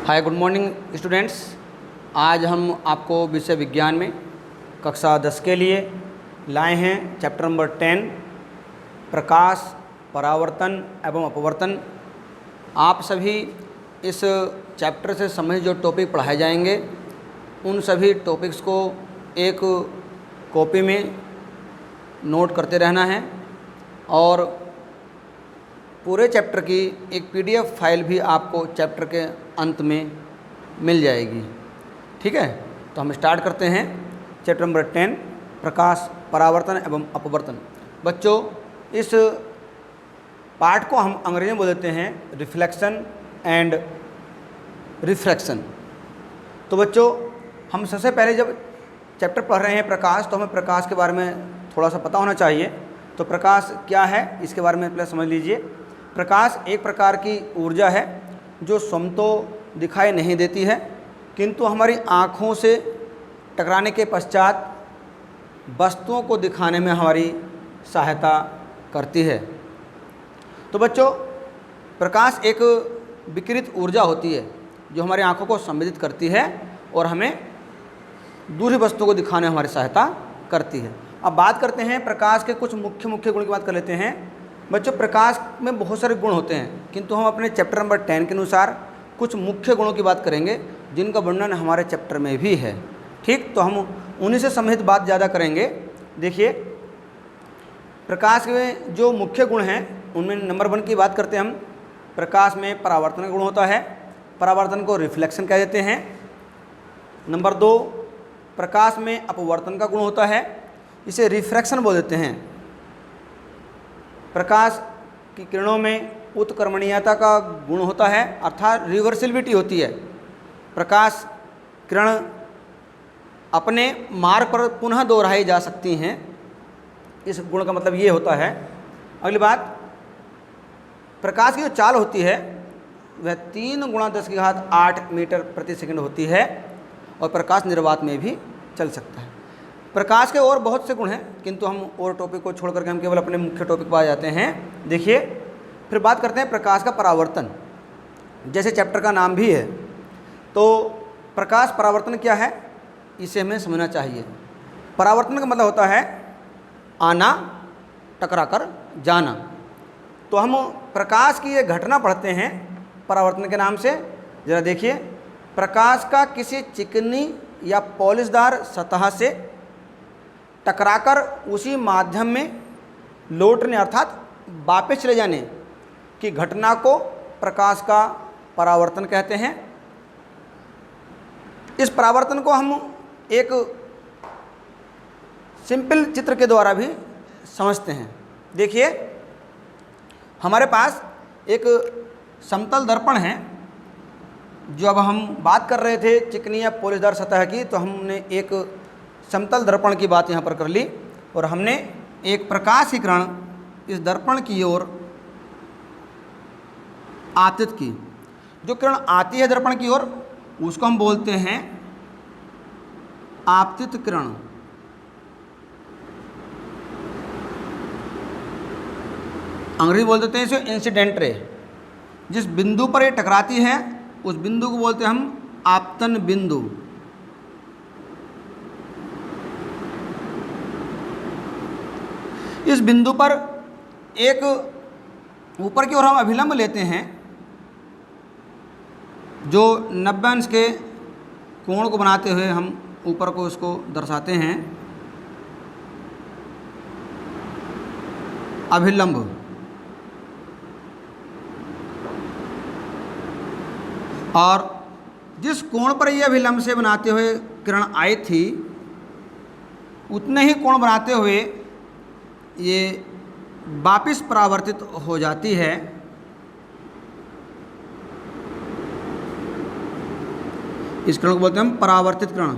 Hi good morning students. आज हम आपको विषय विज्ञान में कक्षा 10 के लिए लाए हैं चैप्टर नंबर 10 प्रकाश, परावर्तन एवं अपवर्तन। आप सभी इस चैप्टर से संबंधित जो टॉपिक पढ़ाए जाएंगे उन सभी टॉपिक्स को एक कॉपी में नोट करते रहना है और पूरे चैप्टर की एक पीडीएफ फाइल भी आपको चैप्टर के अंत में मिल जाएगी। ठीक है, तो हम स्टार्ट करते हैं चैप्टर नंबर 10 प्रकाश, परावर्तन एवं अपवर्तन। बच्चों, इस पार्ट को हम अंग्रेजी में बोल देते हैं रिफ्लेक्शन एंड रिफ्रैक्शन। तो बच्चों, हम सबसे पहले जब चैप्टर पढ़ रहे हैं प्रकाश, तो हमें प्रकाश के बारे में थोड़ा सा पता होना चाहिए। तो प्रकाश क्या है इसके बारे में पहले समझ लीजिए। प्रकाश एक प्रकार की ऊर्जा है जो स्वयं तो दिखाई नहीं देती है, किंतु हमारी आँखों से टकराने के पश्चात वस्तुओं को दिखाने में हमारी सहायता करती है। तो बच्चों, प्रकाश एक विकिरित ऊर्जा होती है जो हमारी आँखों को संवेदित करती है और हमें दूसरी वस्तुओं को दिखाने में हमारी सहायता करती है। अब बात करते हैं प्रकाश के कुछ मुख्य गुण की बात कर लेते हैं। बच्चों, प्रकाश में बहुत सारे गुण होते हैं, किंतु हम अपने चैप्टर नंबर 10 के अनुसार कुछ मुख्य गुणों की बात करेंगे जिनका वर्णन हमारे चैप्टर में भी है। ठीक, तो हम उन्हीं से संबंधित बात ज़्यादा करेंगे। देखिए, प्रकाश में जो मुख्य गुण हैं उनमें नंबर 1 की बात करते हैं हम। प्रकाश में परावर्तन का गुण होता है, परावर्तन को रिफ्लेक्शन कह देते हैं। नंबर 2, प्रकाश में अपवर्तन का गुण होता है, इसे रिफ्रैक्शन बोल देते हैं। प्रकाश की किरणों में उत्क्रमणीयता का गुण होता है, अर्थात रिवर्सिबिलिटी होती है। प्रकाश किरण अपने मार्ग पर पुनः दोहराई जा सकती हैं, इस गुण का मतलब ये होता है। अगली बात, प्रकाश की जो चाल होती है वह 3 × 10⁸ मीटर प्रति सेकंड होती है और प्रकाश निर्वात में भी चल सकता है। प्रकाश के और बहुत से गुण हैं, किंतु हम और टॉपिक को छोड़ करके हम केवल अपने मुख्य टॉपिक पर आ जाते हैं। देखिए, फिर बात करते हैं प्रकाश का परावर्तन, जैसे चैप्टर का नाम भी है। तो प्रकाश परावर्तन क्या है इसे हमें समझना चाहिए। परावर्तन का मतलब होता है आना, टकरा कर जाना। तो हम प्रकाश की ये घटना पढ़ते हैं परावर्तन के नाम से। जरा देखिए, प्रकाश का किसी चिकनी या पॉलिशदार सतह से टकराकर उसी माध्यम में लौटने अर्थात वापस चले जाने की घटना को प्रकाश का परावर्तन कहते हैं। इस परावर्तन को हम एक सिंपल चित्र के द्वारा भी समझते हैं। देखिए, हमारे पास एक समतल दर्पण है। जो अब हम बात कर रहे थे चिकनी या पॉलिशदार सतह की, तो हमने एक समतल दर्पण की बात यहाँ पर कर ली और हमने एक प्रकाश की किरण इस दर्पण की ओर आपतित की। जो किरण आती है दर्पण की ओर उसको हम बोलते हैं आपतित किरण। अंग्रेजी बोल देते हैं इसे इंसिडेंट रे। जिस बिंदु पर ये टकराती है उस बिंदु को बोलते हैं हम आपतन बिंदु। इस बिंदु पर एक ऊपर की ओर हम अभिलंब लेते हैं जो 90 अंश के कोण को बनाते हुए हम ऊपर को उसको दर्शाते हैं अभिलंब। और जिस कोण पर यह अभिलंब से बनाते हुए किरण आई थी उतने ही कोण बनाते हुए ये वापिस परावर्तित हो जाती है। इस किरण को बोलते हैं हम परावर्तित किरण।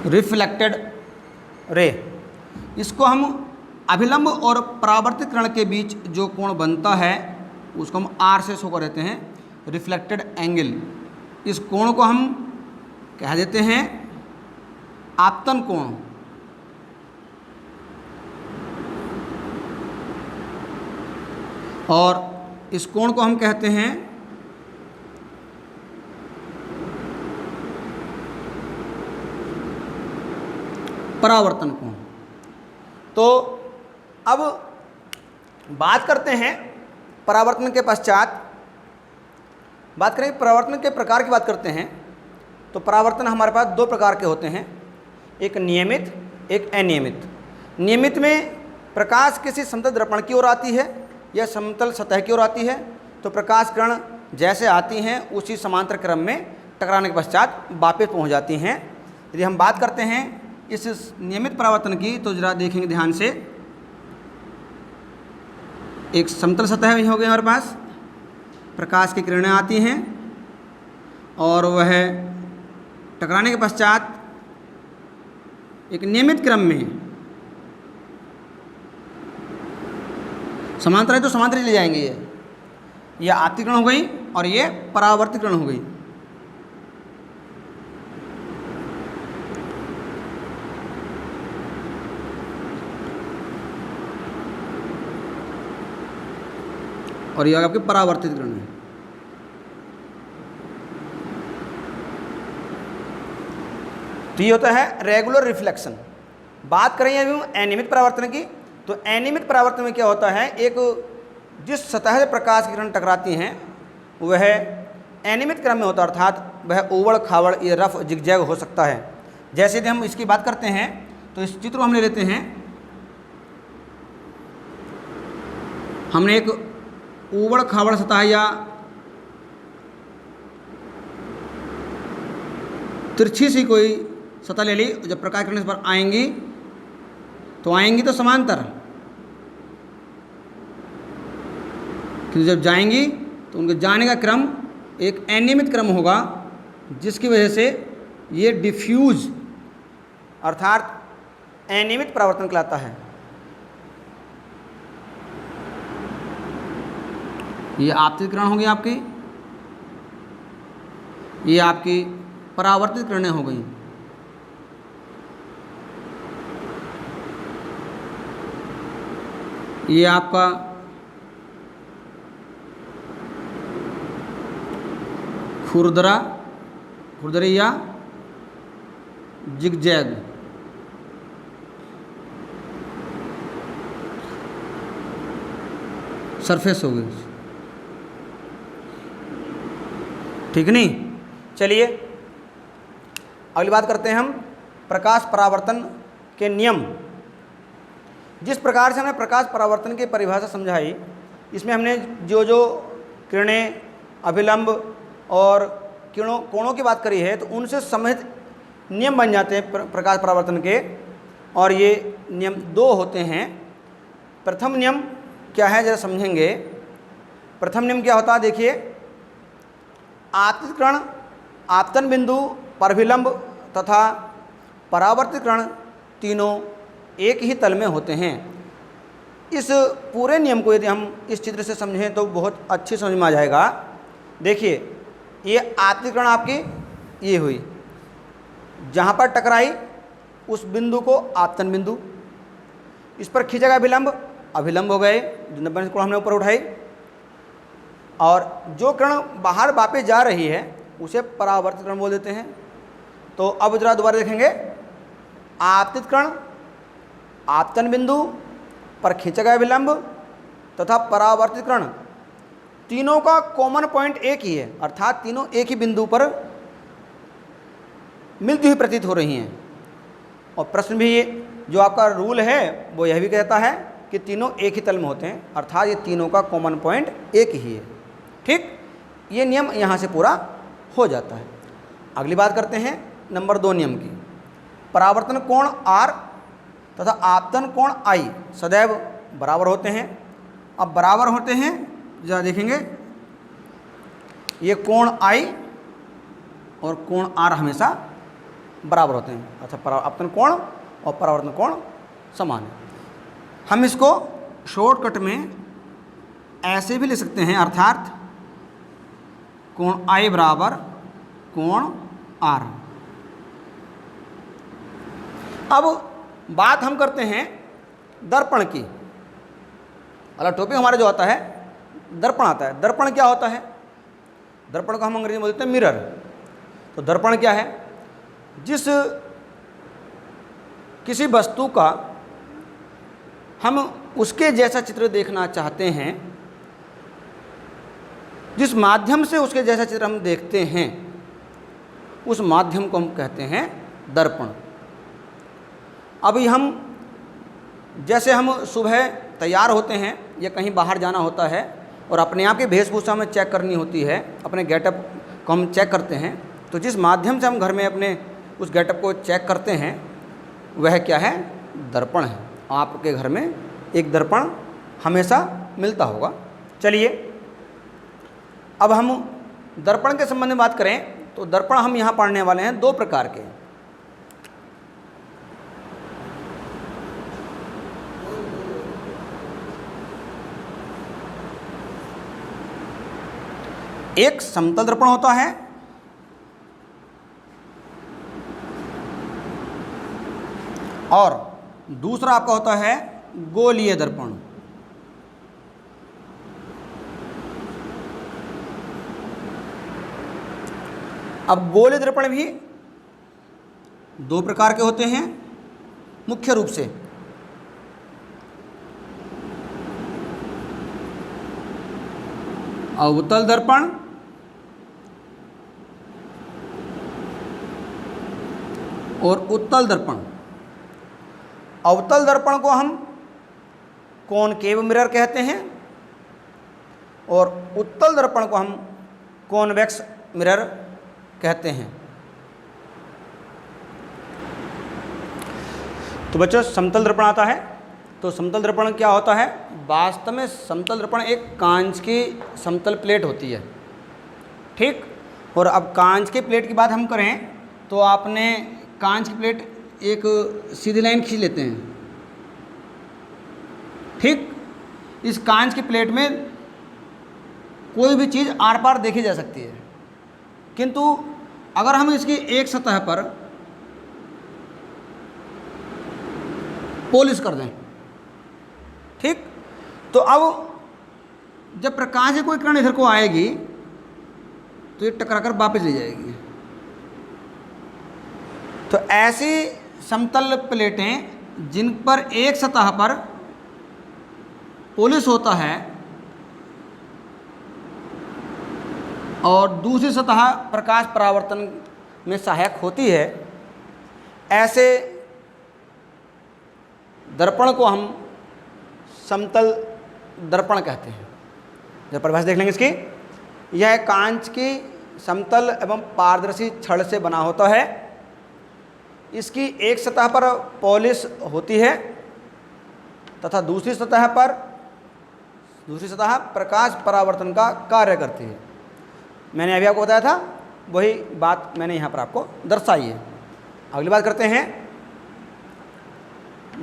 Reflected ray. इसको हम अभिलंब और परावर्तित किरण के बीच जो कोण बनता है उसको हम आर से शो कर देते हैं, रिफ्लेक्टेड एंगल। इस कोण को हम कह देते हैं आपतन कोण। और इस कोण को हम कहते हैं परावर्तन कोण। तो अब बात करते हैं परावर्तन के पश्चात, बात करें परावर्तन के प्रकार की बात करते हैं। तो परावर्तन हमारे पास दो प्रकार के होते हैं, एक नियमित, एक अनियमित। नियमित में प्रकाश किसी समतल दर्पण की ओर आती है या समतल सतह की ओर आती है, तो प्रकाश किरण जैसे आती हैं उसी समांतर क्रम में टकराने के पश्चात वापस पहुंच जाती हैं। यदि हम बात करते हैं इस नियमित परावर्तन की, तो जरा देखेंगे ध्यान से। एक समतल सतह भी हो गई हमारे पास, प्रकाश की किरणें आती हैं और वह टकराने के पश्चात एक नियमित क्रम में समांतर है तो समांतर ही ले जाएंगे। ये आतिकरण हो गई और ये परावर्तिकरण हो गई। और ये आपके परावर्तित किरण है। तो ये होता है रेगुलर रिफ्लेक्शन। बात करें अभी अनियमित परावर्तन की, तो अनियमित परावर्तन में क्या होता है, एक जिस सतह से प्रकाश की किरण टकराती हैं वह अनियमित क्रम में होता है, अर्थात वह उबड़ खाबड़ या रफ जिगजैग हो सकता है। जैसे यदि हम इसकी बात करते हैं तो इस चित्र को हम ले लेते हैं। हमने एक उबड़ खाबड़ सतह या तिरछी सी कोई सतह ले ली, जब प्रकाश किरण इस पर आएंगी तो समांतर, किंतु जब जाएंगी तो उनके जाने का क्रम एक अनियमित क्रम होगा, जिसकी वजह से ये डिफ्यूज अर्थात अनियमित परावर्तन कहलाता है। ये आपतित किरण होगी आपकी, ये आपकी परावर्तित किरणें हो गई। ये आपका खुरदरी या जिगजैग। सरफेस हो गई, ठीक नहीं। चलिए अगली बात करते हैं हम प्रकाश परावर्तन के नियम। जिस प्रकार से हमने प्रकाश परावर्तन की परिभाषा समझाई, इसमें हमने जो जो किरणें, अभिलंब और कोणों की बात करी है, तो उनसे संबंधित नियम बन जाते हैं प्रकाश परावर्तन के। और ये नियम दो होते हैं। प्रथम नियम क्या है जरा समझेंगे। प्रथम नियम क्या होता है, देखिए, आपतित किरण आपतन बिंदु, परभिलंब तथा परावर्तित किरण तीनों एक ही तल में होते हैं। इस पूरे नियम को यदि हम इस चित्र से समझें तो बहुत अच्छी समझ में आ जाएगा। देखिए, ये आपतित किरण आपकी ये हुई, जहाँ पर टकराई उस बिंदु को आपतन बिंदु, इस पर खींचेगा अभिलंब हो गए, जो 90 कोण हमने ऊपर उठाई, और जो किरण बाहर वापस जा रही है उसे परावर्तित किरण बोल देते हैं। तो अब जरा दोबारा देखेंगे, आपतित किरण आपतन बिंदु पर खींचा गया विलंब तथा परावर्तित किरण, तीनों का कॉमन पॉइंट एक ही है, अर्थात तीनों एक ही बिंदु पर मिलती हुई प्रतीत हो रही हैं। और प्रश्न भी ये जो आपका रूल है वो यह भी कहता है कि तीनों एक ही तल में होते हैं, अर्थात ये तीनों का कॉमन पॉइंट एक ही है। ठीक, ये नियम यहाँ से पूरा हो जाता है। अगली बात करते हैं नंबर 2 नियम की। परावर्तन कोण R तथा आपतन कोण I सदैव बराबर होते हैं। अब बराबर होते हैं, जरा देखेंगे, ये कोण I और कोण R हमेशा बराबर होते हैं, अर्थात आपतन कोण और परावर्तन कोण समान है। हम इसको शॉर्टकट में ऐसे भी लिख सकते हैं, अर्थात कोण I बराबर कोण R। अब बात हम करते हैं दर्पण की। अगला टॉपिक हमारा जो आता है दर्पण आता है। दर्पण क्या होता है? दर्पण को हम अंग्रेजी में बोलते हैं मिरर। तो दर्पण क्या है? जिस किसी वस्तु का हम उसके जैसा चित्र देखना चाहते हैं, जिस माध्यम से उसके जैसा चित्र हम देखते हैं, उस माध्यम को हम कहते हैं दर्पण। अभी हम जैसे हम सुबह तैयार होते हैं या कहीं बाहर जाना होता है और अपने आप की वेशभूषा में चेक करनी होती है, अपने गेटअप को हम चेक करते हैं, तो जिस माध्यम से हम घर में अपने उस गेटअप को चेक करते हैं वह क्या है? दर्पण है। आपके घर में एक दर्पण हमेशा मिलता होगा। चलिए अब हम दर्पण के संबंध में बात करें तो दर्पण हम यहाँ पढ़ने वाले हैं 2 प्रकार के। एक समतल दर्पण होता है और दूसरा आपका होता है गोलीय दर्पण। अब गोलीय दर्पण भी 2 प्रकार के होते हैं मुख्य रूप से। अवतल दर्पण और उत्तल दर्पण। अवतल दर्पण को हम कॉनकेव मिरर कहते हैं और उत्तल दर्पण को हम कॉन्वेक्स मिरर कहते हैं। तो बच्चों समतल दर्पण आता है। तो समतल दर्पण क्या होता है? वास्तव में समतल दर्पण एक कांच की समतल प्लेट होती है, ठीक। और अब कांच के प्लेट की बात हम करें तो आपने कांच की प्लेट एक सीधी लाइन खींच लेते हैं, ठीक। इस कांच की प्लेट में कोई भी चीज़ आर पार देखी जा सकती है, किंतु अगर हम इसकी एक सतह पर पॉलिश कर दें, ठीक, तो अब जब प्रकाश की कोई किरण इधर को आएगी तो ये टकरा कर वापस ले जाएगी। तो ऐसी समतल प्लेटें जिन पर एक सतह पर पॉलिश होता है और दूसरी सतह प्रकाश परावर्तन में सहायक होती है, ऐसे दर्पण को हम समतल दर्पण कहते हैं। जब परिभाषा देख लेंगे इसकी, यह कांच की समतल एवं पारदर्शी छड़ से बना होता है। इसकी एक सतह पर पॉलिश होती है तथा दूसरी सतह प्रकाश परावर्तन का कार्य करती है। मैंने अभी आपको बताया था, वही बात मैंने यहाँ पर आपको दर्शाई है। अगली बात करते हैं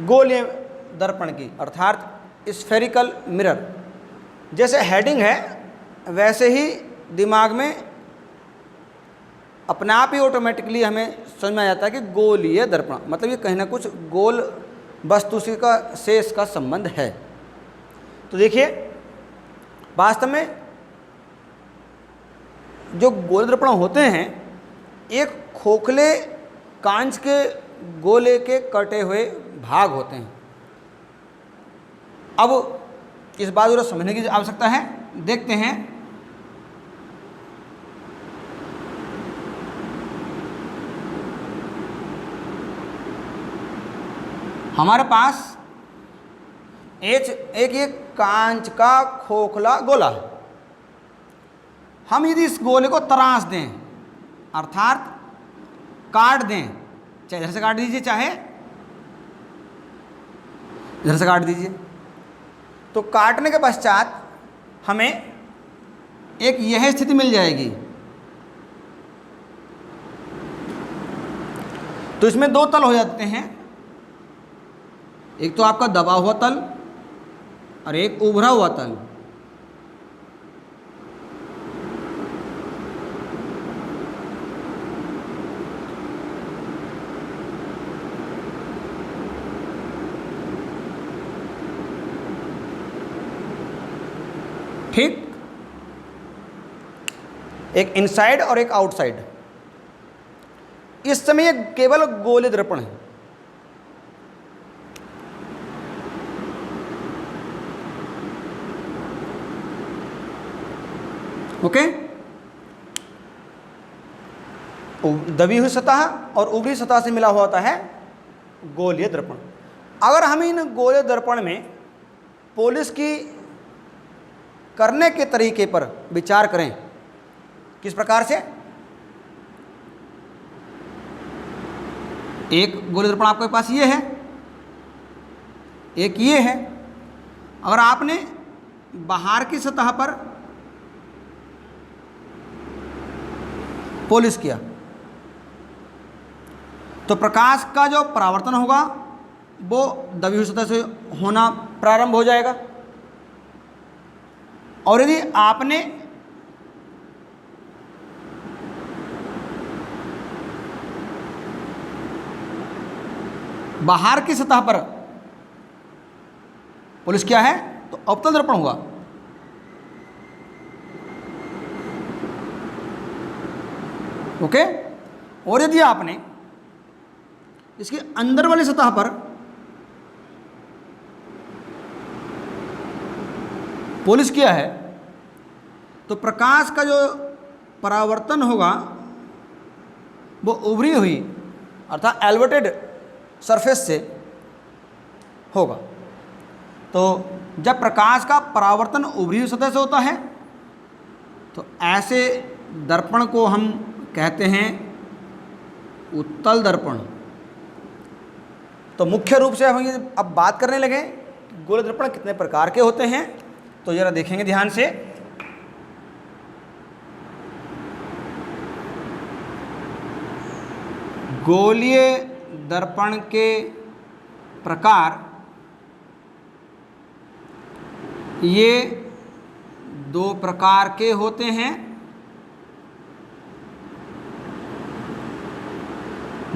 गोलीय दर्पण की, अर्थात स्फेरिकल मिरर। जैसे हेडिंग है वैसे ही दिमाग में अपने आप ही ऑटोमेटिकली हमें समझ में आ जाता है कि गोलीय दर्पण मतलब ये कहीं ना कुछ गोल वस्तु से इसका संबंध है। तो देखिए वास्तव में जो गोल दर्पण होते हैं एक खोखले कांच के गोले के कटे हुए भाग होते हैं। अब इस बात को समझने की आवश्यकता है। देखते हैं हमारे पास एक कांच का खोखला गोला है। हम यदि इस गोले को तराश दें अर्थात काट दें, चाहे इधर से काट दीजिए चाहे इधर से काट दीजिए, तो काटने के पश्चात हमें एक यह स्थिति मिल जाएगी। तो इसमें 2 तल हो जाते हैं, एक तो आपका दबा हुआ तल और एक उभरा हुआ तल। ठीक, एक इनसाइड और एक आउटसाइड। इस समय ये केवल गोलीय दर्पण है। ओके, दबी हुई सतह और उभरी सतह से मिला हुआ होता है गोलीय दर्पण। अगर हम इन गोलीय दर्पण में पॉलिश की करने के तरीके पर विचार करें, किस प्रकार से, एक गोलीय दर्पण आपके पास ये है, एक ये है। अगर आपने बाहर की सतह पर पॉलिश किया तो प्रकाश का जो परावर्तन होगा वो दबी हुई सतह से होना प्रारंभ हो जाएगा। और यदि आपने बाहर की सतह पर पॉलिश किया है तो अवतल दर्पण होगा। ओके, और यदि आपने इसके अंदर वाली सतह पर पॉलिश किया है तो प्रकाश का जो परावर्तन होगा वो उभरी हुई अर्थात एलिवेटेड सरफेस से होगा। तो जब प्रकाश का परावर्तन उभरी हुई सतह से होता है तो ऐसे दर्पण को हम कहते हैं उत्तल दर्पण। तो मुख्य रूप से हम ये अब बात करने लगे गोलीय दर्पण कितने प्रकार के होते हैं, तो जरा देखेंगे ध्यान से। गोलीय दर्पण के प्रकार ये दो प्रकार के होते हैं।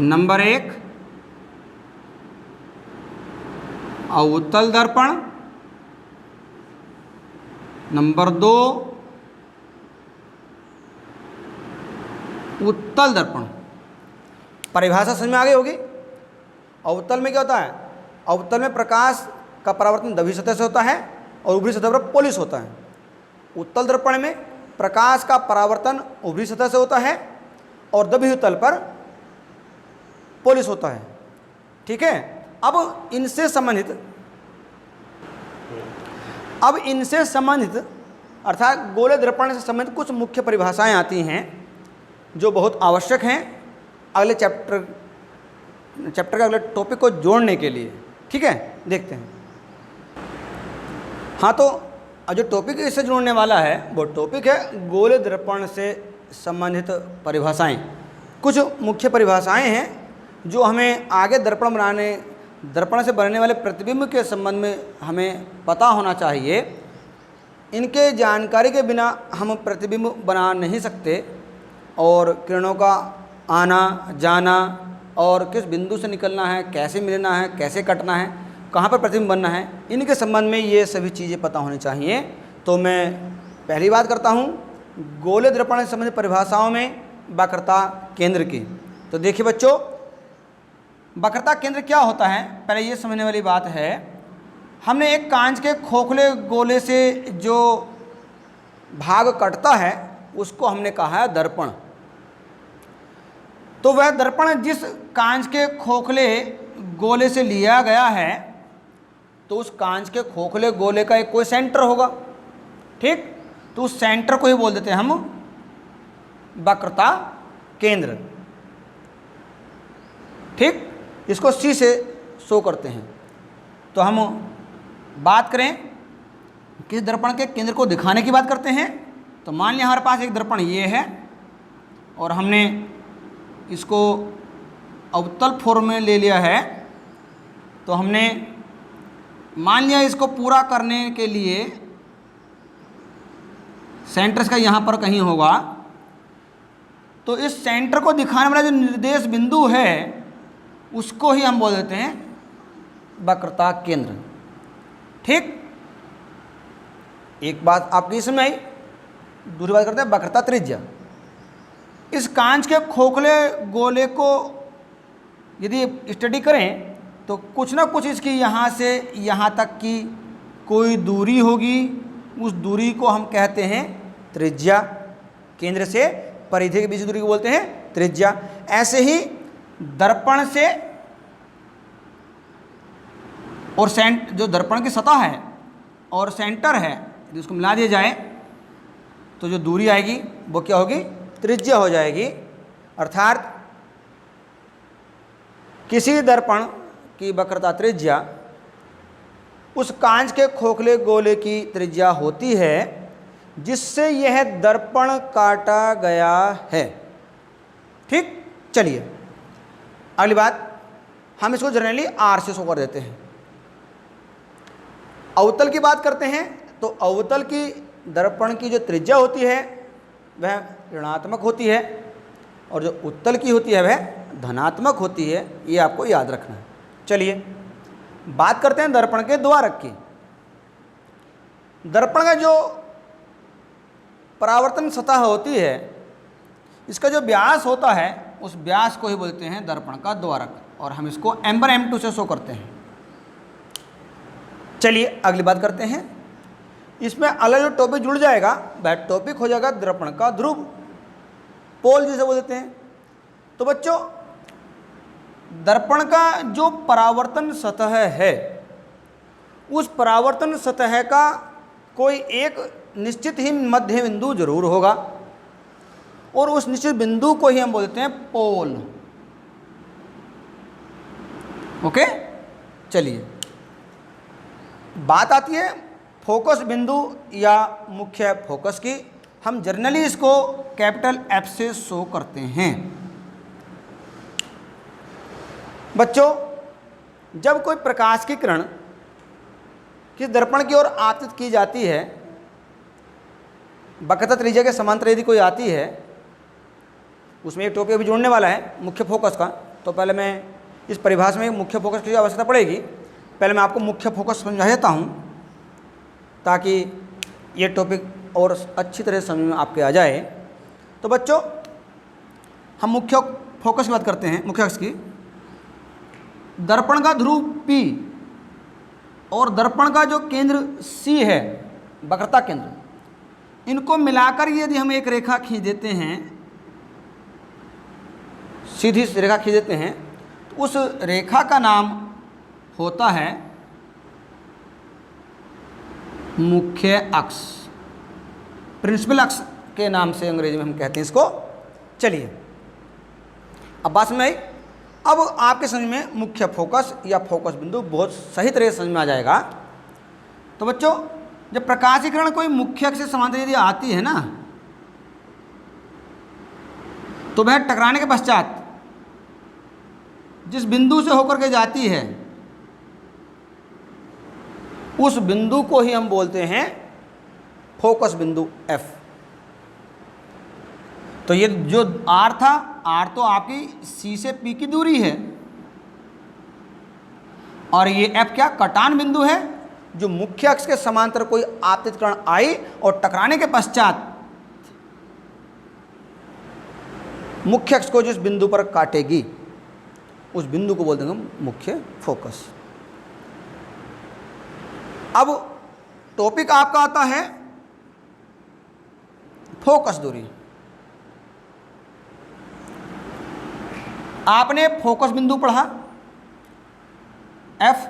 नंबर 1 अवतल दर्पण, नंबर 2 उत्तल दर्पण। परिभाषा समझ में आ गई होगी। अवतल में क्या होता है, अवतल में प्रकाश का परावर्तन दबी सतह से होता है और उभरी सतह पर पॉलिश होता है। उत्तल दर्पण में प्रकाश का परावर्तन उभरी सतह से होता है और दबी हुई तल पर पॉलिश होता है। ठीक है, अब इनसे संबंधित अर्थात गोलीय दर्पण से संबंधित कुछ मुख्य परिभाषाएं आती हैं जो बहुत आवश्यक हैं अगले चैप्टर के अगले टॉपिक को जोड़ने के लिए। ठीक है, देखते हैं। हाँ, तो जो टॉपिक इससे जोड़ने वाला है वो टॉपिक है गोलीय दर्पण से संबंधित परिभाषाएं। कुछ मुख्य परिभाषाएं हैं जो हमें आगे दर्पण से बनने वाले प्रतिबिंब के संबंध में हमें पता होना चाहिए। इनके जानकारी के बिना हम प्रतिबिंब बना नहीं सकते और किरणों का आना जाना और किस बिंदु से निकलना है, कैसे मिलना है, कैसे कटना है, कहाँ पर प्रतिबिंब बनना है, इनके संबंध में ये सभी चीज़ें पता होनी चाहिए। तो मैं पहली बात करता हूँ गोलीय दर्पण से संबंधित परिभाषाओं में वक्रता केंद्र की। तो देखिए बच्चों, वक्रता केंद्र क्या होता है, पहले ये समझने वाली बात है। हमने एक कांच के खोखले गोले से जो भाग कटता है उसको हमने कहा है दर्पण। तो वह दर्पण जिस कांच के खोखले गोले से लिया गया है तो उस कांच के खोखले गोले का एक कोई सेंटर होगा। ठीक, तो उस सेंटर को ही बोल देते हैं हम वक्रता केंद्र। ठीक, इसको सी से शो करते हैं। तो हम बात करें किस दर्पण के केंद्र को दिखाने की बात करते हैं। तो मान लिया हमारे पास एक दर्पण ये है और हमने इसको अवतल फॉर्म में ले लिया है। तो हमने मान लिया इसको पूरा करने के लिए सेंटर का यहाँ पर कहीं होगा। तो इस सेंटर को दिखाने वाला जो निर्देश बिंदु है उसको ही हम बोल देते हैं वक्रता केंद्र। ठीक, एक बात आपकी इसमें आई। दूसरी बात करते हैं वक्रता त्रिज्या। इस कांच के खोखले गोले को यदि स्टडी करें तो कुछ ना कुछ इसकी यहाँ से यहाँ तक की कोई दूरी होगी, उस दूरी को हम कहते हैं त्रिज्या। केंद्र से परिधि के बीच की दूरी को बोलते हैं त्रिज्या। ऐसे ही दर्पण से और जो दर्पण की सतह है और सेंटर है, यदि उसको मिला दिया जाए तो जो दूरी आएगी वो क्या होगी? त्रिज्या हो जाएगी। अर्थात किसी दर्पण की वक्रता त्रिज्या उस कांच के खोखले गोले की त्रिज्या होती है जिससे यह दर्पण काटा गया है। ठीक, चलिए अगली बात, हम इसको जनरली आर से शो कर देते हैं। अवतल की बात करते हैं तो अवतल की दर्पण की जो त्रिज्या होती है वह ऋणात्मक होती है और जो उत्तल की होती है वह धनात्मक होती है। ये आपको याद रखना है। चलिए बात करते हैं दर्पण के द्वारक की। दर्पण का जो परावर्तन सतह होती है, इसका जो व्यास होता है उस व्यास को ही बोलते हैं दर्पण का द्वारक, और हम इसको M1 M2 से शो करते हैं। चलिए अगली बात करते हैं। इसमें अलग जो टॉपिक जुड़ जाएगा वह टॉपिक हो जाएगा दर्पण का ध्रुव, पोल जिसे बोल देते हैं। तो बच्चों, दर्पण का जो परावर्तन सतह है उस परावर्तन सतह का कोई एक निश्चित ही मध्य बिंदु जरूर होगा और उस निश्चित बिंदु को ही हम बोलते हैं पोल। ओके, चलिए बात आती है फोकस बिंदु या मुख्य फोकस की। हम जनरली इसको कैपिटल F से शो करते हैं। बच्चों, जब कोई प्रकाश की किरण किस दर्पण की ओर आपतित की जाती है, वक्रता त्रिज्या के समांतर यदि कोई आती है, उसमें एक टॉपिक भी जोड़ने वाला है मुख्य फोकस का। तो पहले मैं इस परिभाषा में मुख्य फोकस की आवश्यकता पड़ेगी। पहले मैं आपको मुख्य फोकस समझा देता हूँ ताकि ये टॉपिक और अच्छी तरह समझ में आपके आ जाए। तो बच्चों, हम मुख्य फोकस की बात करते हैं, मुख्य अक्ष की। दर्पण का ध्रुव P और दर्पण का जो केंद्र C है, वक्रता केंद्र, इनको मिलाकर यदि हम एक रेखा खींच देते हैं, सीधी रेखा खींच देते हैं, तो उस रेखा का नाम होता है मुख्य अक्ष, प्रिंसिपल अक्ष के नाम से अंग्रेजी में हम कहते हैं इसको। चलिए अब बात समझ आई। अब आपके समझ में मुख्य फोकस या फोकस बिंदु बहुत सही तरह से समझ में आ जाएगा। तो बच्चों, जब प्रकाश की किरण कोई मुख्य अक्ष से समांतर यदि आती है ना, तो वह टकराने के पश्चात जिस बिंदु से होकर के जाती है उस बिंदु को ही हम बोलते हैं फोकस बिंदु F। तो ये जो R था, R तो आपकी C से P की दूरी है, और ये F क्या? कटान बिंदु है, जो मुख्य अक्ष के समांतर कोई आपतित किरण आई और टकराने के पश्चात मुख्य अक्ष को जिस बिंदु पर काटेगी उस बिंदु को बोलते हैं हम मुख्य फोकस। अब टॉपिक आपका आता है फोकस दूरी। आपने फोकस बिंदु पढ़ा F,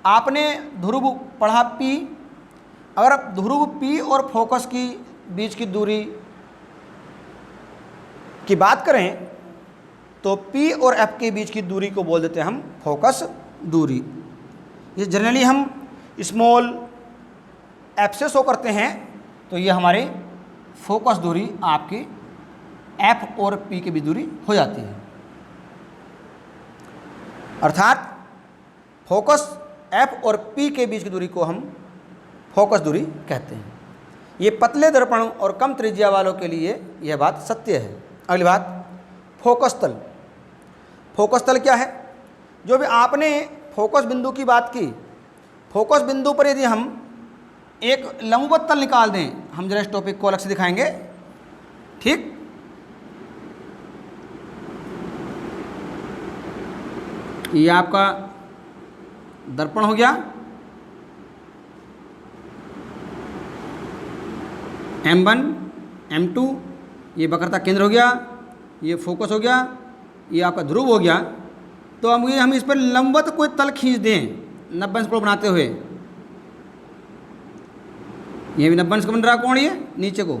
आपने ध्रुव पढ़ा P। अगर आप ध्रुव P और फोकस की बीच की दूरी की बात करें तो P और F के बीच की दूरी को बोल देते हैं हम फोकस दूरी। ये जनरली हम स्मॉल f से शो करते हैं। तो ये हमारी फोकस दूरी आपकी F और P के बीच दूरी हो जाती है। अर्थात फोकस F और P के बीच की दूरी को हम फोकस दूरी कहते हैं। ये पतले दर्पण और कम त्रिज्या वालों के लिए यह बात सत्य है। अगली बात, फोकस तल। फोकस तल क्या है? जो भी आपने फोकस बिंदु की बात की, फोकस बिंदु पर यदि हम एक लंबवत तल निकाल दें, हम जरा इस टॉपिक को अलग से दिखाएंगे। ठीक, ये आपका दर्पण हो गया, M1 M2, ये वक्रता केंद्र हो गया, ये फोकस हो गया, ये आपका ध्रुव हो गया। तो हम इस पर लंबवत कोई तल खींच दें 90 अंश कोण बनाते हुए, ये भी 90 अंश का बन रहा कोण, ये नीचे को।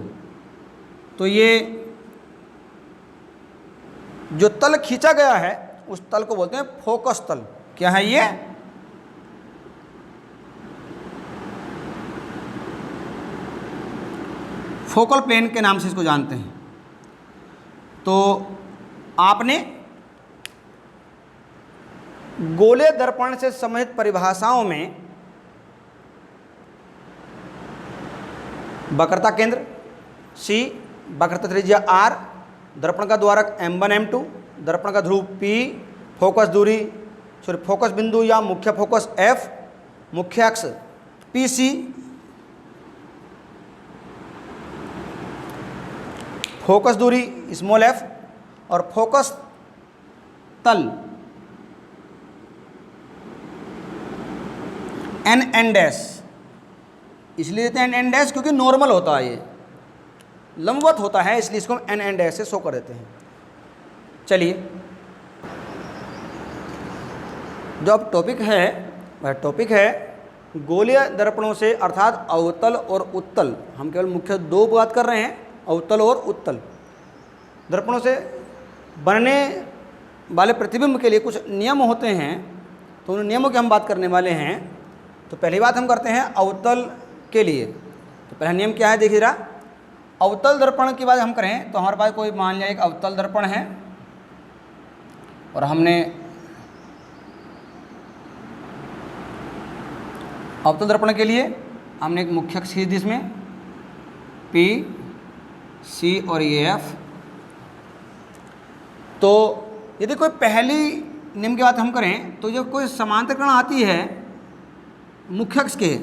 तो ये जो तल खींचा गया है उस तल को बोलते हैं फोकस तल। क्या है ये? फोकल प्लेन के नाम से इसको जानते हैं। तो आपने गोले दर्पण से संबंधित परिभाषाओं में वक्रता केंद्र C, वक्रता त्रिज्या R, दर्पण का द्वारक M1 M2, दर्पण का ध्रुव P, फोकस दूरी फोकस बिंदु या मुख्य फोकस F, मुख्य अक्ष PC, फोकस दूरी स्मॉल f और फोकस तल n डैश। इसलिए देते हैं n डैश क्योंकि नॉर्मल होता है, ये लंबवत होता है, इसलिए इसको हम n डैश से शो कर देते हैं। चलिए, जो अब टॉपिक है वह टॉपिक है गोलीय दर्पणों से अर्थात अवतल और उत्तल। हम केवल मुख्य दो बात कर रहे हैं, अवतल और उत्तल दर्पणों से बनने वाले प्रतिबिंब के लिए कुछ नियम होते हैं, तो उन नियमों की हम बात करने वाले हैं। तो पहली बात हम करते हैं अवतल के लिए। तो पहला नियम क्या है देखिए जरा। अवतल दर्पण की बात हम करें तो हमारे पास कोई मान लिया एक अवतल दर्पण है और हमने अवतल दर्पण के लिए हमने एक मुख्य अक्ष खींच दी, इसमें P, C और ये F। तो यदि कोई पहली नियम की बात हम करें तो जब कोई समांतर किरण आती है मुख्य अक्ष के,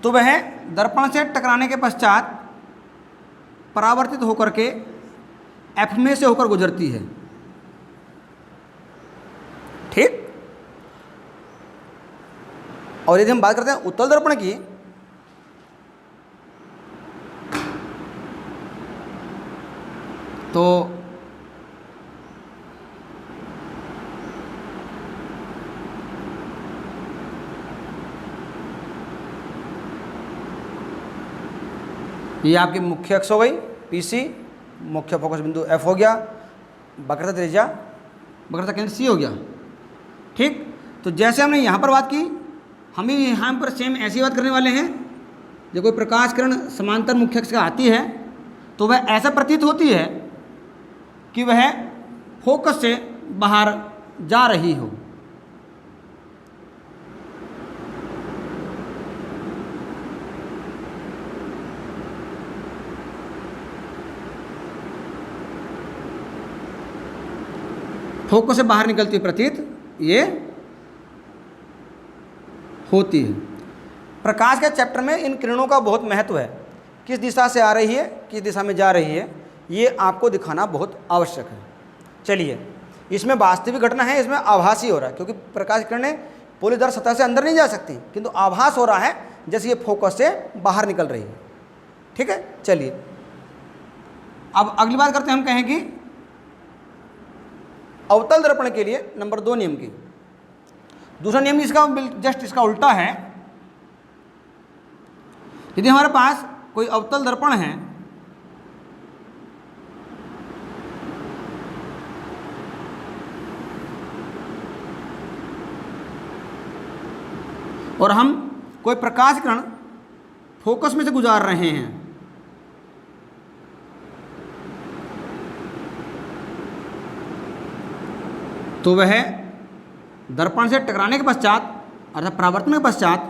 तो वह दर्पण से टकराने के पश्चात परावर्तित होकर के F में से होकर गुजरती है। ठीक। और यदि हम बात करते हैं उत्तल दर्पण की, तो ये आपकी मुख्य अक्ष हो गई PC, मुख्य फोकस बिंदु F हो गया, वक्रता त्रिज्या वक्रता केंद्र C हो गया। ठीक। तो जैसे हमने यहाँ पर बात की, हम भी यहाँ पर सेम ऐसी बात करने वाले हैं। जब कोई प्रकाश किरण समांतर मुख्य अक्ष का आती है तो वह ऐसा प्रतीत होती है कि वह फोकस से बाहर जा रही हो। फोकस से बाहर निकलती प्रतीत ये होती है। प्रकाश के चैप्टर में इन किरणों का बहुत महत्व है। किस दिशा से आ रही है, किस दिशा में जा रही है, ये आपको दिखाना बहुत आवश्यक है। चलिए, इसमें वास्तविक घटना है, इसमें आभासी हो रहा है, क्योंकि प्रकाश किरणें पोलीदार सतह से अंदर नहीं जा सकती, किंतु आभास हो रहा है जैसे ये फोकस से बाहर निकल रही है। ठीक है। चलिए, अब अगली बात करते हैं, हम कहें कि अवतल दर्पण के लिए नंबर 2 नियम की। दूसरा नियम इसका जस्ट इसका उल्टा है। यदि हमारे पास कोई अवतल दर्पण है और हम कोई प्रकाश किरण फोकस में से गुजार रहे हैं, तो वह दर्पण से टकराने के पश्चात अर्थात परावर्तन के पश्चात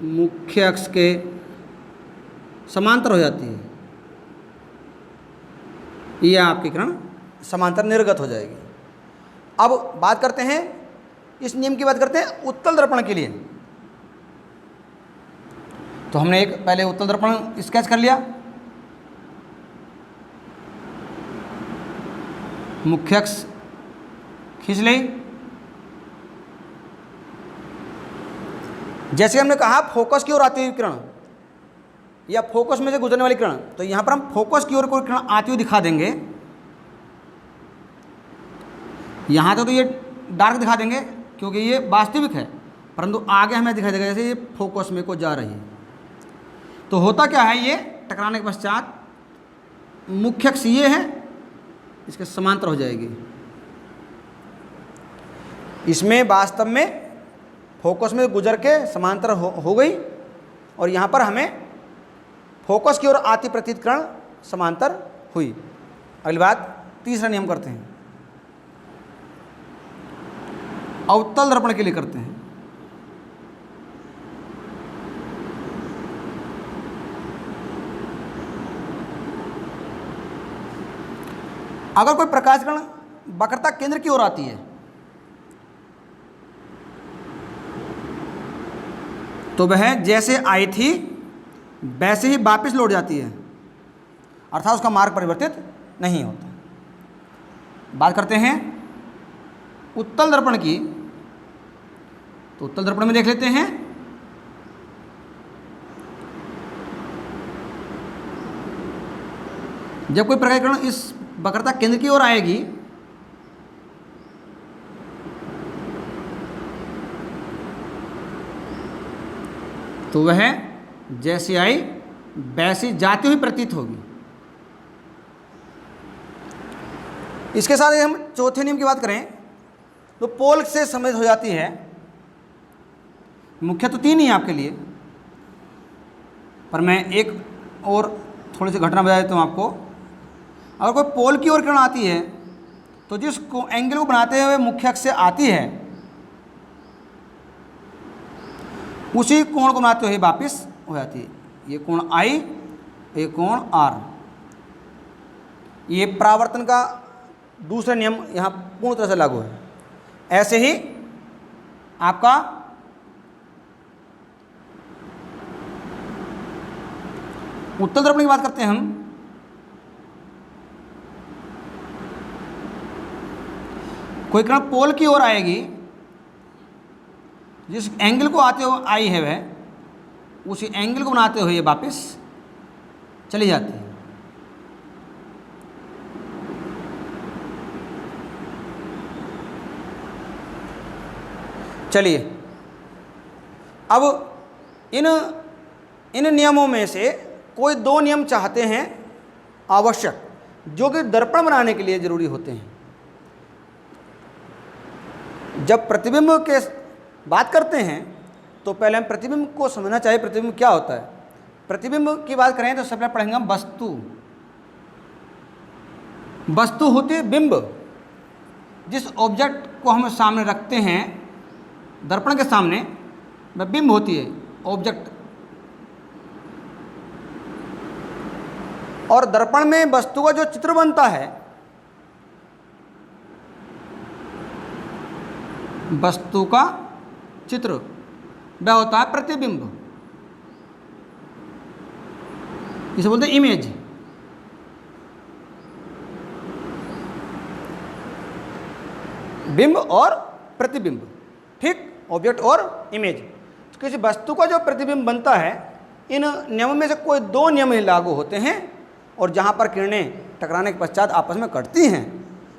मुख्य अक्ष के समांतर हो जाती है। यह आपकी किरण समांतर निर्गत हो जाएगी। अब बात करते हैं, इस नियम की बात करते हैं उत्तल दर्पण के लिए। तो हमने एक पहले उत्तल दर्पण स्केच कर लिया, मुख्य अक्ष खींच ली। जैसे हमने कहा फोकस की ओर आती हुई किरण या फोकस में से गुजरने वाली किरण, तो यहाँ पर हम फोकस की ओर कोई किरण आती हुई दिखा देंगे। यहाँ तो ये डार्क दिखा देंगे क्योंकि ये वास्तविक है, परंतु आगे हमें दिखाई देगा जैसे ये फोकस में को जा रही है। तो होता क्या है, ये टकराने के पश्चात मुख्य अक्ष ये है, इसके समांतर हो जाएगी। इसमें वास्तव में फोकस में गुजर के समांतर हो गई, और यहाँ पर हमें फोकस की ओर आती प्रतीत किरण समांतर हुई। अगली बात, तीसरा नियम करते हैं, अवतल दर्पण के लिए करते हैं। अगर कोई प्रकाश किरण वक्रता केंद्र की ओर आती है तो वह जैसे आई थी वैसे ही वापस लौट जाती है, अर्थात उसका मार्ग परिवर्तित नहीं होता। बात करते हैं उत्तल दर्पण की, तो उत्तल दर्पण में देख लेते हैं। जब कोई प्रकाश किरण इस वक्रता केंद्र की ओर आएगी तो वह जैसे आई वैसी जाती हुई प्रतीत होगी। इसके साथ हम चौथे नियम की बात करें तो पोल से समझ हो जाती है। मुख्य तो तीन ही है आपके लिए, पर मैं एक और थोड़ी सी घटना बता देता हूँ आपको। अगर कोई पोल की ओर किरण आती है तो जिस एंगल को बनाते हुए मुख्य अक्ष से आती है उसी कोण को बनाते हुए वापस हो जाती है। ये कोण आई, ये कोण आर। ये परावर्तन का दूसरा नियम यहाँ पूर्ण तरह से लागू है। ऐसे ही आपका उत्तल दर्पण की बात करते हैं हम। कोई किरण पोल की ओर आएगी, जिस एंगल को आते हुए आई है वह उसी एंगल को बनाते हुए वापस चली जाती है। चलिए, अब इन नियमों में से कोई दो नियम चाहते हैं आवश्यक, जो कि दर्पण बनाने के लिए जरूरी होते हैं। जब प्रतिबिंब के बात करते हैं तो पहले हम प्रतिबिंब को समझना चाहिए। प्रतिबिंब क्या होता है? प्रतिबिंब की बात करें तो सबसे पहले पढ़ेंगे हम वस्तु। वस्तु होती है बिंब। जिस ऑब्जेक्ट को हम सामने रखते हैं दर्पण के सामने, वह बिंब होती है, ऑब्जेक्ट। और दर्पण में वस्तु का जो चित्र बनता है, वस्तु का चित्र, वह होता है प्रतिबिंब। इसे बोलते हैं इमेज। बिंब और प्रतिबिंब, ठीक, ऑब्जेक्ट और इमेज। किसी वस्तु का जो प्रतिबिंब बनता है, इन नियमों में से कोई दो नियम ही लागू होते हैं, और जहाँ पर किरणें टकराने के पश्चात आपस में कटती हैं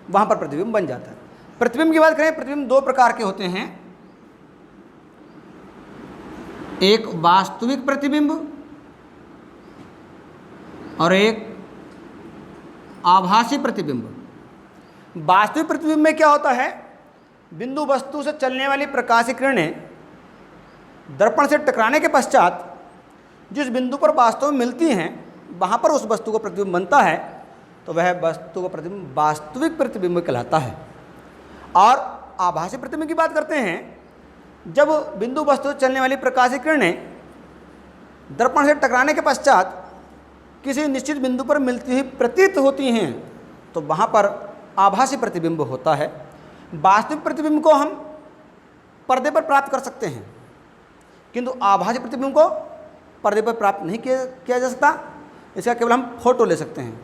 वहाँ पर प्रतिबिंब बन जाता है। प्रतिबिंब की बात करें, प्रतिबिंब दो प्रकार के होते हैं। एक वास्तविक प्रतिबिंब और एक आभासी प्रतिबिंब। वास्तविक प्रतिबिंब में क्या होता है, बिंदु वस्तु से चलने वाली प्रकाशीय किरणें दर्पण से टकराने के पश्चात जिस बिंदु पर वास्तव में मिलती हैं वहाँ पर उस वस्तु का प्रतिबिंब बनता है, तो वह वस्तु का प्रतिबिंब वास्तविक प्रतिबिंब कहलाता है। और आभासी प्रतिबिंब की बात करते हैं, जब बिंदु वस्तु से चलने वाली प्रकाशीय किरणें दर्पण से टकराने के पश्चात किसी निश्चित बिंदु पर मिलती हुई प्रतीत होती हैं, तो वहाँ पर आभासी प्रतिबिंब होता है। वास्तविक प्रतिबिंब को हम पर्दे पर प्राप्त कर सकते हैं, किंतु आभासी प्रतिबिंब को पर्दे पर प्राप्त नहीं किया जा सकता, इसका केवल हम फोटो ले सकते हैं।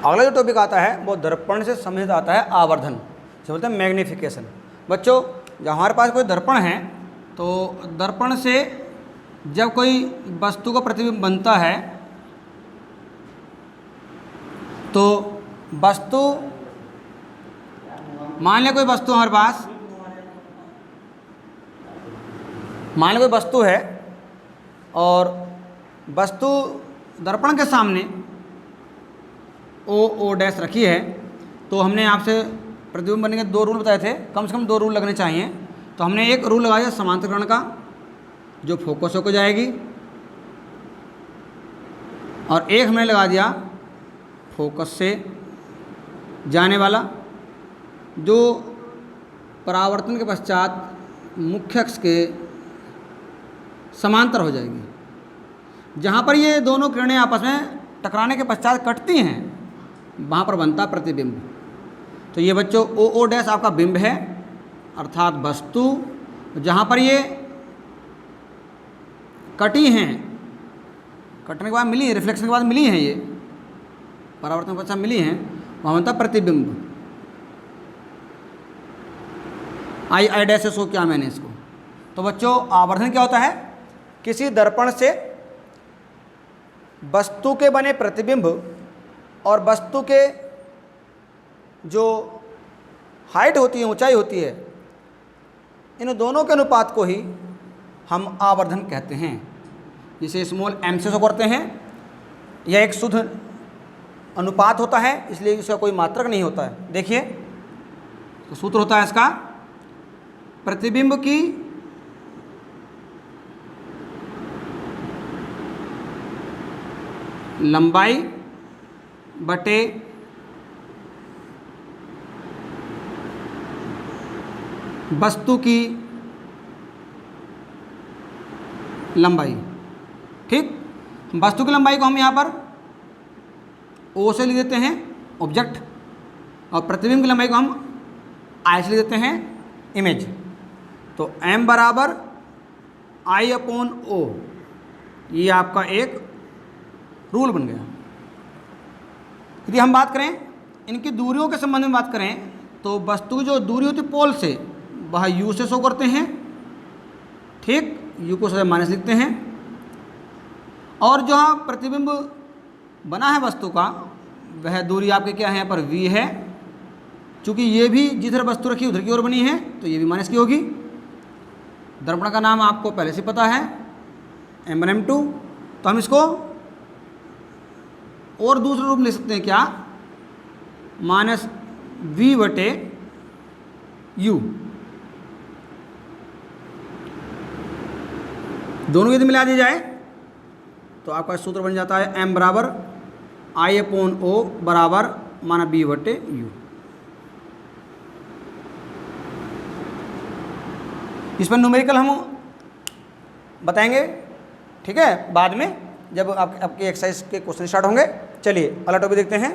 अगला जो टॉपिक आता है वो दर्पण से संबंधित आता है आवर्धन, जो बोलते हैं मैग्नीफिकेशन। बच्चों, जब हमारे पास कोई दर्पण है तो दर्पण से जब कोई वस्तु का प्रतिबिंब बनता है तो वस्तु, मान लिया कोई वस्तु हमारे पास, मान लिया कोई वस्तु है और वस्तु दर्पण के सामने ओ डैश रखी है, तो हमने आपसे प्रतिबिंब बनने के 2 रूल बताए थे, कम से कम 2 रूल लगने चाहिए। तो हमने एक रूल लगाया समांतरकरण का, जो फोकस होकर जाएगी, और एक हमने लगा दिया फोकस से जाने वाला, जो परावर्तन के पश्चात मुख्य अक्ष के समांतर हो जाएगी। जहाँ पर ये दोनों किरणें आपस में टकराने के पश्चात कटती हैं, वहाँ पर बनता प्रतिबिंब। तो ये बच्चों ओ डैश आपका बिंब है, अर्थात वस्तु जहाँ पर ये कटी हैं, कटने के बाद मिली है, रिफ्लेक्शन के बाद मिली हैं, ये परावर्तन के पश्चात मिली हैं, वहाँ बनता प्रतिबिंब। आई डैश से शो किया मैंने इसको। तो बच्चों, आवर्धन क्या होता है? किसी दर्पण से वस्तु के बने प्रतिबिंब और वस्तु के जो हाइट होती है, ऊंचाई होती है, इन दोनों के अनुपात को ही हम आवर्धन कहते हैं। जिसे स्मॉल m से शो करते हैं। यह एक शुद्ध अनुपात होता है, इसलिए इसका कोई मात्रक नहीं होता है। देखिए, तो सूत्र होता है इसका, प्रतिबिंब की लंबाई बटे वस्तु की लंबाई। ठीक, वस्तु की लंबाई को हम यहाँ पर ओ से लिख देते हैं, ऑब्जेक्ट, और प्रतिबिंब की लंबाई को हम आई से लिख देते हैं, इमेज। तो m बराबर आई अपॉन ओ, ये आपका एक रूल बन गया। यदि हम बात करें इनकी दूरियों के संबंध में बात करें, तो वस्तु की जो दूरी होती है पोल से, वह u से शो करते हैं। ठीक, u को सदा माइनस लिखते हैं। और जो प्रतिबिंब बना है वस्तु का, वह दूरी आपके क्या है, यहाँ पर v है। चूँकि ये भी जिधर वस्तु रखी उधर की ओर बनी है, तो ये भी माइनस की होगी। दर्पण का नाम आपको पहले से पता है, M1 M2। तो हम इसको और दूसरे रूप में ले सकते हैं, क्या, माइनस v बटे u। दोनों यदि मिला दिया जाए तो आपका सूत्र बन जाता है m बराबर आई अपॉन ओ बराबर माना b बटे u। इस पर न्यूमेरिकल हम बताएंगे, ठीक है, बाद में जब आपके एक्सरसाइज के क्वेश्चन स्टार्ट होंगे। चलिए अगला टॉपिक देखते हैं।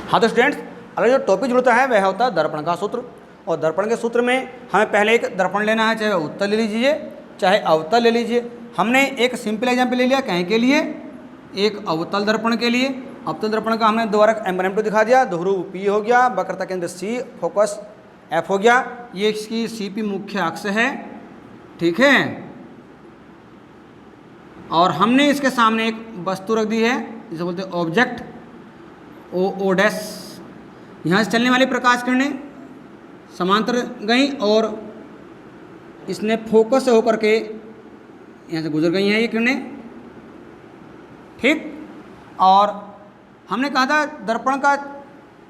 हाँ तो स्टूडेंट्स, अगला जो टॉपिक जुड़ता है वह होता है दर्पण का सूत्र। और दर्पण के सूत्र में हमें पहले एक दर्पण लेना है, चाहे उत्तल ले लीजिए चाहे अवतल ले लीजिए। हमने एक सिंपल एग्जाम्पल ले लिया, कहीं के लिए, एक अवतल दर्पण के लिए। अवतल दर्पण का हमने दोबारा M1 M2 दिखा दिया, ध्रुव P हो गया, वक्रता केंद्र C, फोकस F हो गया, ये इसकी CP मुख्य अक्ष है, ठीक है। और हमने इसके सामने एक वस्तु रख दी है, जिसे बोलते हैं ऑब्जेक्ट, ओ डैश। यहाँ से चलने वाली प्रकाश किरणें समांतर गई और इसने फोकस से होकर के यहाँ से गुजर गई हैं ये किरणें, ठीक। और हमने कहा था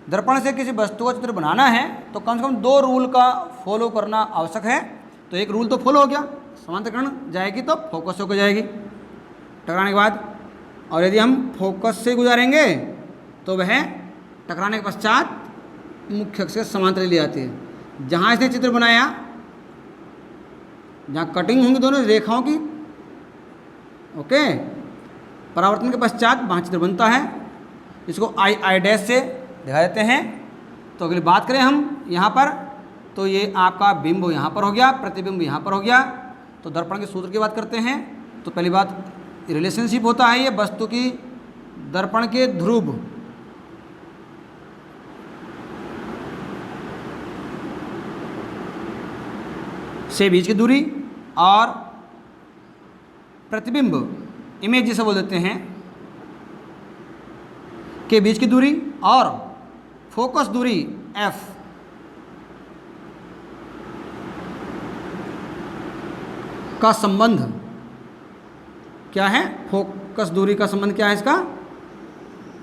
दर्पण से किसी वस्तु का चित्र बनाना है तो कम से कम 2 रूल का फॉलो करना आवश्यक है। तो एक रूल तो फॉलो हो गया, समांतर किरण जाएगी तो फोकस होकर जाएगी टकराने के बाद, और यदि हम फोकस से गुजारेंगे तो वह टकराने के पश्चात मुख्य अक्ष के समांतर ले आती है। जहाँ इसने चित्र बनाया, जहाँ कटिंग होंगी दोनों रेखाओं की, ओके, परावर्तन के पश्चात वहाँ चित्र बनता है। इसको आई डैश से दिखा देते हैं। तो अगली बात करें हम यहाँ पर, तो ये आपका बिंब यहाँ पर हो गया, प्रतिबिंब यहाँ पर हो गया। तो दर्पण के सूत्र की बात करते हैं तो पहली बात रिलेशनशिप होता है ये वस्तु की दर्पण के ध्रुव से बीच की दूरी और प्रतिबिंब इमेज जिसे बोल देते हैं के बीच की दूरी और फोकस दूरी f का संबंध क्या है। फोकस दूरी का संबंध क्या है इसका,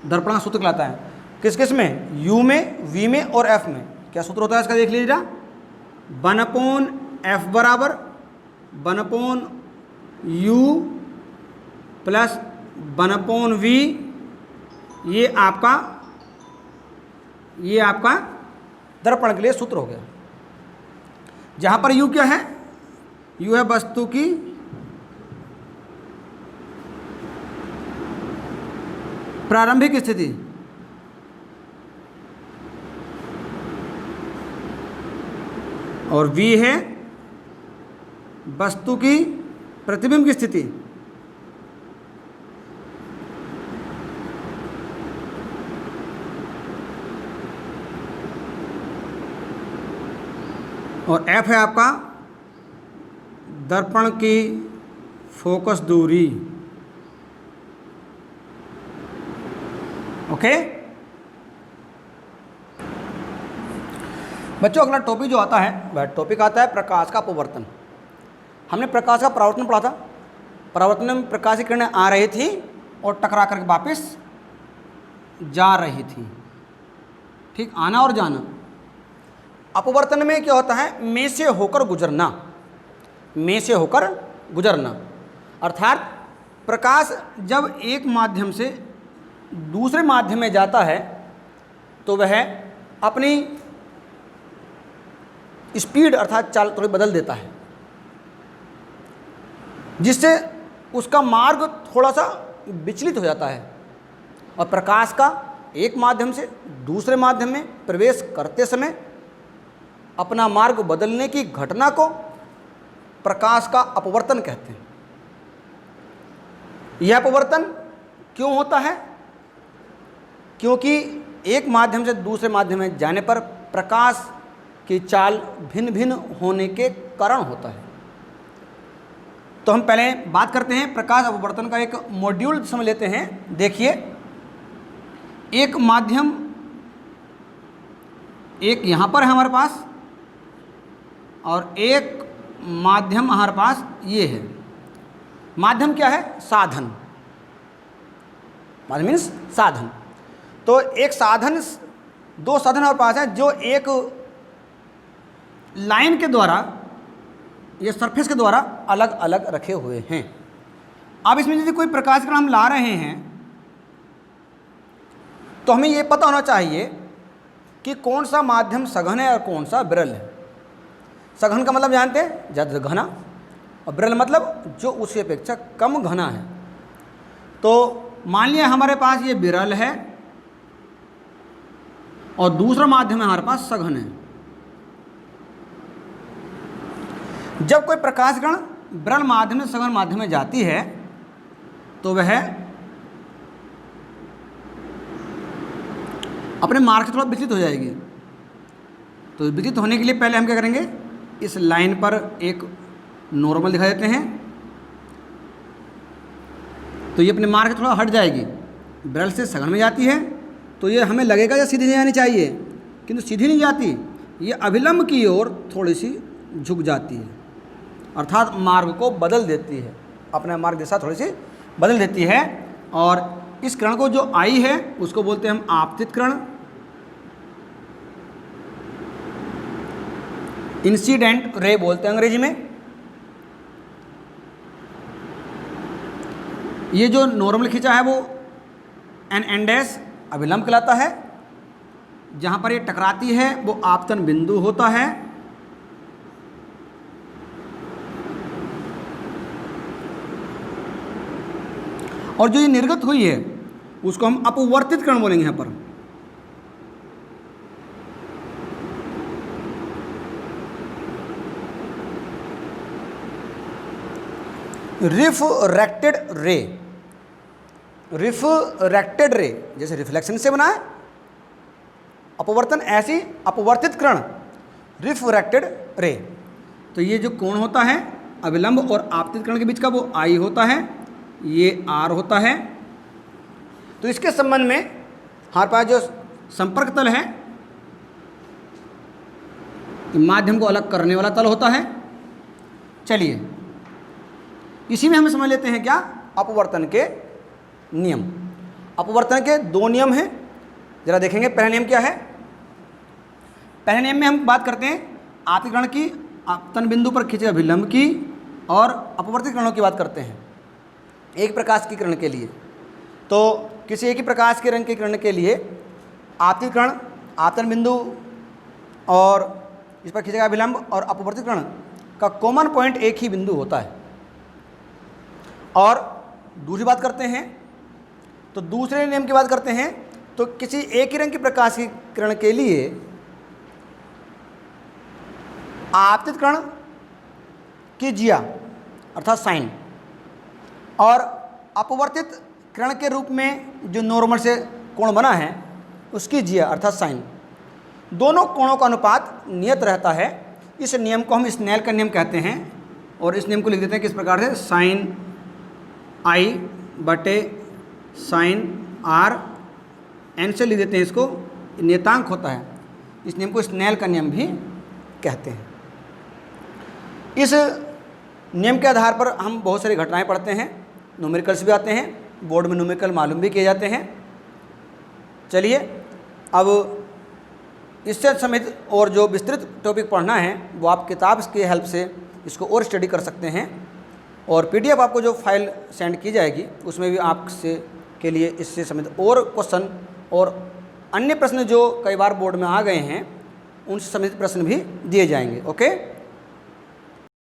दर्पण का सूत्र कहलाता है। किस किस में, u में, v में और f में। क्या सूत्र होता है इसका देख लीजिएगा, 1/f बराबर 1/u प्लस 1/v। ये आपका दर्पण के लिए सूत्र हो गया। जहाँ पर u क्या है, u है वस्तु की प्रारंभिक स्थिति और v है वस्तु की प्रतिबिंब की स्थिति। और f है आपका दर्पण की फोकस दूरी। ओके बच्चों, अगला टॉपिक जो आता है वह टॉपिक आता है प्रकाश का अपवर्तन। हमने प्रकाश का परावर्तन पढ़ा था। परावर्तन में प्रकाश की किरणें आ रही थी और टकरा करके वापस जा रही थी, ठीक, आना और जाना। अपवर्तन में क्या होता है, में से होकर गुजरना, में से होकर गुजरना। अर्थात प्रकाश जब एक माध्यम से दूसरे माध्यम में जाता है तो वह अपनी स्पीड अर्थात चाल थोड़ी बदल देता है, जिससे उसका मार्ग थोड़ा सा विचलित हो जाता है। और प्रकाश का एक माध्यम से दूसरे माध्यम में प्रवेश करते समय अपना मार्ग बदलने की घटना को प्रकाश का अपवर्तन कहते हैं। यह अपवर्तन क्यों होता है, क्योंकि एक माध्यम से दूसरे माध्यम में जाने पर प्रकाश की चाल भिन्न भिन्न होने के कारण होता है। तो हम पहले बात करते हैं प्रकाश अपवर्तन का एक मॉड्यूल समझ लेते हैं। देखिए, एक माध्यम एक यहाँ पर है हमारे पास और एक माध्यम हमारे पास ये है। माध्यम क्या है, साधन। माध्यम मीन्स साधन। तो एक साधन, दो साधन हमारे पास हैं जो एक लाइन के द्वारा या सरफेस के द्वारा अलग अलग रखे हुए हैं। अब इसमें यदि कोई प्रकाश किरण हम ला रहे हैं तो हमें ये पता होना चाहिए कि कौन सा माध्यम सघन है और कौन सा विरल है। सघन का मतलब जानते हैं, ज़्यादा घना, और विरल मतलब जो उसकी अपेक्षा कम घना है। तो मान लिया हमारे पास ये विरल है और दूसरा माध्यम हमारे पास सघन है। जब कोई प्रकाश किरण विरल माध्यम से सघन माध्यम में जाती है तो वह अपने मार्ग से थोड़ा विचलित हो जाएगी। तो विचलित होने के लिए पहले हम क्या करेंगे, इस लाइन पर एक नॉर्मल दिखा देते हैं। तो ये अपने मार्ग से थोड़ा हट जाएगी, विरल से सघन में जाती है तो ये हमें लगेगा या सीधी नहीं जानी चाहिए, किंतु सीधी नहीं जाती, ये अभिलंब की ओर थोड़ी सी झुक जाती है, अर्थात मार्ग को बदल देती है, अपने मार्ग दिशा थोड़ी सी बदल देती है। और इस किरण को जो आई है उसको बोलते हैं हम आपतित किरण, इंसिडेंट रे बोलते हैं अंग्रेजी में। ये जो नॉर्मल खींचा है वो एन डैश अभिलंब कहलाता है। जहाँ पर ये टकराती है वो आपतन बिंदु होता है। और जो ये निर्गत हुई है उसको हम अपवर्तित किरण बोलेंगे। यहाँ पर रिफ्रैक्टेड रे, रिफ्रैक्टेड रे जैसे रिफ्लेक्शन से बना है, अपवर्तन ऐसी अपवर्तित किरण, रिफ्रैक्टेड रे। तो ये जो कोण होता है अविलंब और आपतित किरण के बीच का वो आई होता है, ये आर होता है। तो इसके संबंध में हमारे पास जो संपर्क तल है, माध्यम को अलग करने वाला तल होता है। चलिए इसी में हम समझ लेते हैं क्या, अपवर्तन के नियम। अपवर्तन के दो नियम हैं, जरा देखेंगे। पहला नियम क्या है? पहले नियम में हम बात करते हैं आपतित किरण की आपतन बिंदु पर खींचे अभिलंब की, और अपवर्तित किरणों की बात करते हैं एक प्रकाश की किरण के लिए। तो किसी एक ही प्रकाश के रंग की किरण के लिए आपतित किरण, आपतन बिंदु और इस पर खींचेगा अभिलंब और अपवर्तित किरण का कॉमन पॉइंट एक ही बिंदु होता है। और दूसरी बात करते हैं तो दूसरे नियम की बात करते हैं, तो किसी एक ही रंग की प्रकाश की किरण के लिए आपतित किरण की जिया अर्थात साइन और अपवर्तित किरण के रूप में जो नॉर्मल से कोण बना है उसकी जिया अर्थात साइन, दोनों कोणों का अनुपात नियत रहता है। इस नियम को हम स्नेल का नियम कहते हैं, और इस नियम को लिख देते हैं किस प्रकार से, साइन आई बटे साइन आर, एन से लिख देते हैं इसको, नियतांक होता है। इस नियम को स्नेल का नियम भी कहते हैं। इस नियम के आधार पर हम बहुत सारी घटनाएं पढ़ते हैं, न्यूमेरिकल्स भी आते हैं, बोर्ड में न्यूमेरिकल मालूम भी किए जाते हैं। चलिए अब इससे समेत और जो विस्तृत टॉपिक पढ़ना है वो आप किताब की हेल्प से इसको और स्टडी कर सकते हैं, और पीडीएफ आपको जो फाइल सेंड की जाएगी उसमें भी आपसे के लिए इससे समेत और क्वेश्चन और अन्य प्रश्न जो कई बार बोर्ड में आ गए हैं उनसे संबंधित प्रश्न भी दिए जाएंगे। ओके।